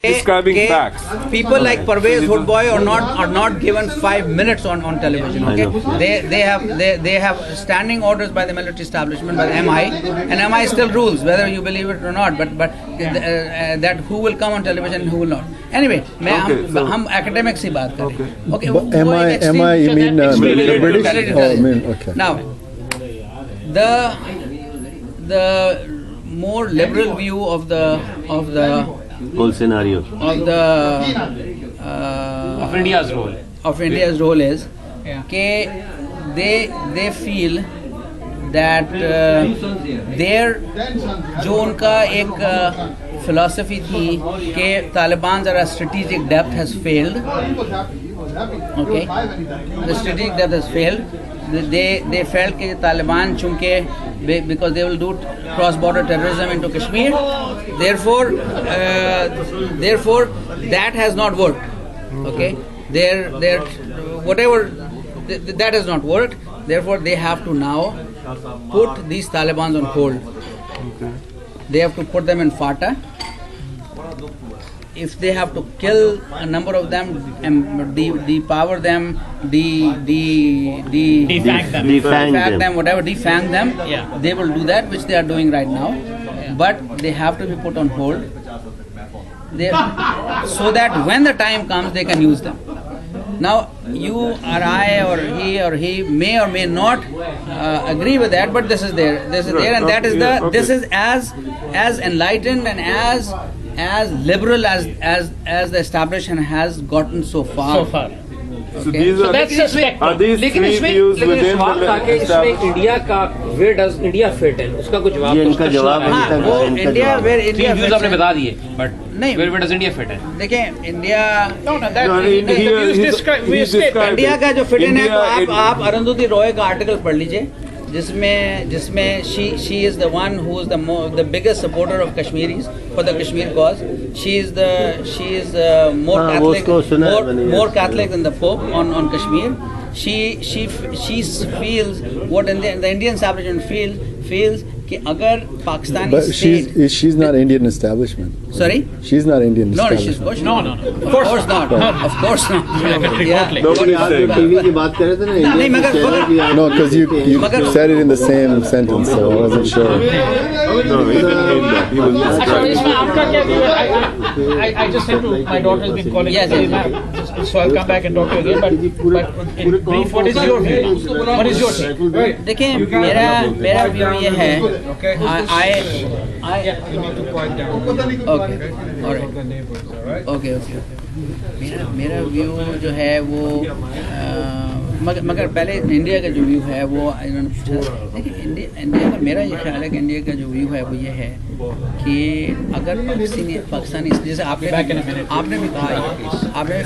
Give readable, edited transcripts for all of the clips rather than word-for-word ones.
Describing facts. People like Parvez Hoodboy are not given 5 minutes on television. Okay, they have standing orders by the military establishment, by the MI, and MI still rules whether you believe it or not. But that who will come on television and who will not. Anyway, हम academic से बात करें. Okay, MI you mean the British? Oh, I mean okay. Now, the more liberal view of the whole scenario of India's role is that they feel that their जो उनका एक philosophy थी कि Taliban's strategic depth has failed. Okay, the strategic depth has failed. They felt कि Taliban चूँकि because they will do cross-border terrorism into Kashmir, therefore that has not worked. Okay, their whatever that has not worked. Therefore, they have to now put these Talibans on hold. They have to put them in FATA. If they have to kill a number of them and depower them, defang them, they will do that, which they are doing right now. But they have to be put on hold so that when the time comes, they can use them. Now, you or I or he may or may not agree with that, but this is there, and this is as enlightened and as liberal as the establishment has gotten so far. So these are these three views within the establishment. India का where does India fit in? उसका कुछ जवाब इनका जवाब India where India views आपने बता दिए, but नहीं where does India fit in? देखिए India India का जो फिट इन है तो आप अरुंधति रॉय का आर्टिकल पढ़ लीजिए जिसमें she is the one who is the biggest supporter of Kashmiris for the Kashmir cause. She is more Catholic than the Pope on Kashmir. She feels what the Indian establishment feels कि अगर Pakistani But she's not Indian establishment. Sorry? She's not Indian establishment. Of course not. Of course not. TV की बात कर रहे थे ना नहीं मगर No, because you said it in the same sentence, so I wasn't sure. No, he didn't mean that. He was describing. I just said to my daughter has been calling me, so I'll come back and talk to you again. But in brief, what is your view? What is your take? देखिए मेरा view ये है Okay. You need to quiet down. Okay. All right. Okay. मेरा view जो है वो मगर पहले इंडिया का जो व्यू है वो इन्होंने पूछा. देखिए इंडिया का मेरा ये ख्याल है कि इंडिया का जो व्यू है वो ये है कि अगर पाकिस्तानी जैसे आपने भी कहा, आपने भी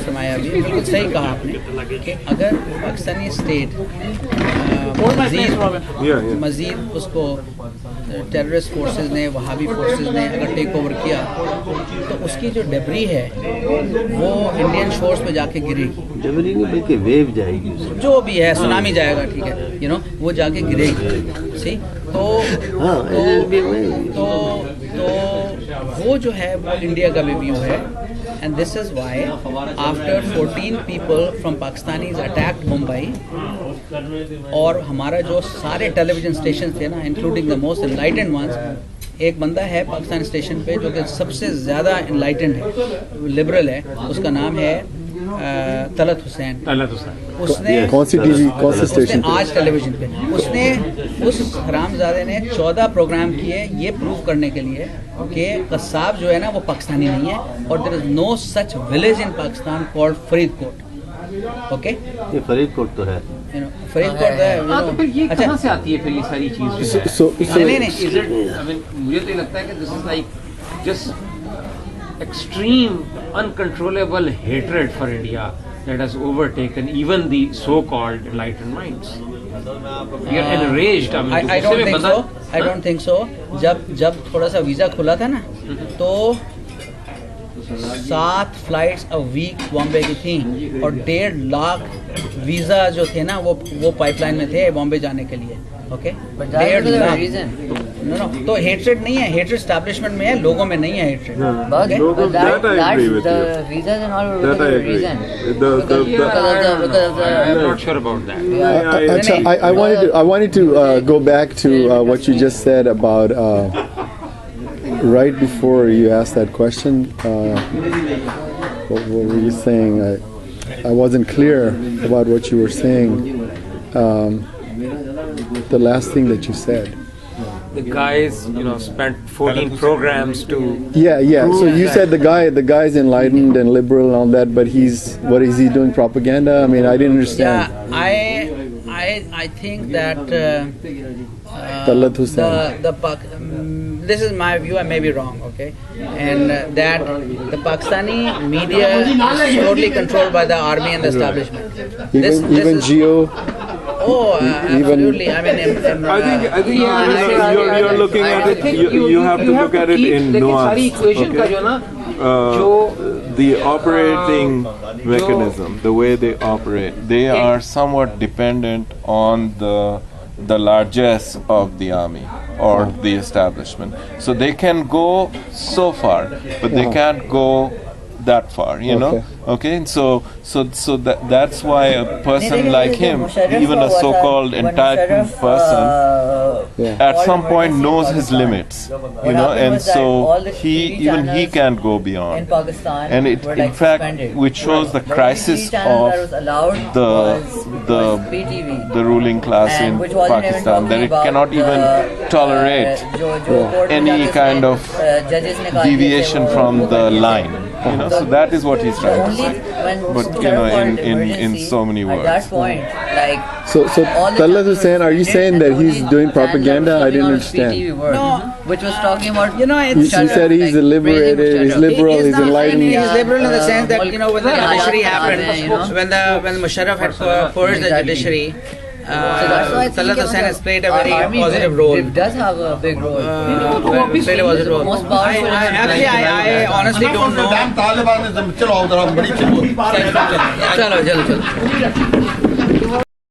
फरमाया भी बिल्कुल सही कहा आपने कि अगर पाकिस्तानी स्टेट मज़ीद उसको टेररिस्ट फोर्सेस ने वहाबी फोर्सेस ने अगर टेक ओवर किया तो उसकी जो डेब्री है वो इंडियन शोर्स पे जाके गिरेगी. डेब्री नहीं बल्कि वेव जाएगी, जो भी है सुनामी जाएगा, ठीक है, वो जाके गिरेगी. सही तो वो जो है वो इंडिया का भी व्यू है. And this is why after 14 people from Pakistanis attacked Mumbai और हमारा जो सारे टेलीविजन स्टेशन थे ना, including the most enlightened ones, एक बंदा है पाकिस्तान स्टेशन पे जो कि सबसे ज़्यादा एनलाइटेंड है, लिबरल है, उसका नाम है तलत हुसैन. उसने कौन सी स्टेशन आज टेलीविजन पे उस हरामजादे ने 14 प्रोग्राम किए ये प्रूव करने के लिए कि कसाब जो है ना वो पाकिस्तानी नहीं है और there is no such village in Pakistan called Faridkot. Okay, ये फरीदकोट तो है, फरीदकोट है. तो फिर ये कहाँ से आती है फिर ये सारी चीज़? नहीं मुझे तो लगता है कि this is like just extreme uncontrollable hatred for India that has overtaken even the so-called enlightened minds. We are enraged. I don't think so. जब थोड़ा सा वीज़ा खुला था ना तो 7 फ्लाइट्स अ वीक बॉम्बे की थी और 1.5 लाख वीज़ा जो थे ना वो पाइपलाइन में थे बॉम्बे जाने के लिए. Okay, 1.5 lakh No. تو hatred نہیں ہے, hatred establishment میں ہے, لوگوں میں نہیں ہے hatred. That I agree with the you. reasons and all That I the agree. reason. I'm not sure about that. Achha, I wanted to go back to what you just said about right before you asked that question. What were you saying? I wasn't clear about what you were saying. The last thing that you said. The guys, spent 14 programs to. Yeah. So you said the guy's enlightened and liberal and all that, but what is he doing? Propaganda? I mean, I didn't understand. Yeah, I think that Talat Hussain. This is my view, I may be wrong, okay? And that the Pakistani media is totally controlled by the army and the establishment. Even Geo. Oh, absolutely. I mean, I think you're looking at it. You have to look at it in nuance. Okay? The operating mechanism, the way they operate, they are somewhat dependent on the largesse of the army or the establishment. So they can go so far, but they can't go that far, you know. Okay, and so that's why a person like him, even a so-called entitled person, at some point knows his limits, you know, and so he can't go beyond. In Pakistan, and it, in fact, which shows the crisis of the ruling class in Pakistan, that it cannot even tolerate any kind of deviation from the line. You know, so that is what he's trying to say. But you know, in so many words. At that point, like. So Talat Hussain, are you saying that he's doing propaganda? I didn't understand. No, which was talking about. You said he's liberated, he's liberal, he's enlightened. He's liberal in the sense that, when the judiciary happened, when the Musharraf had purged the judiciary, Talat Hussain has played a very positive role. It does have a big role. Played a positive role. Most powerful. I honestly don't know. Chalo.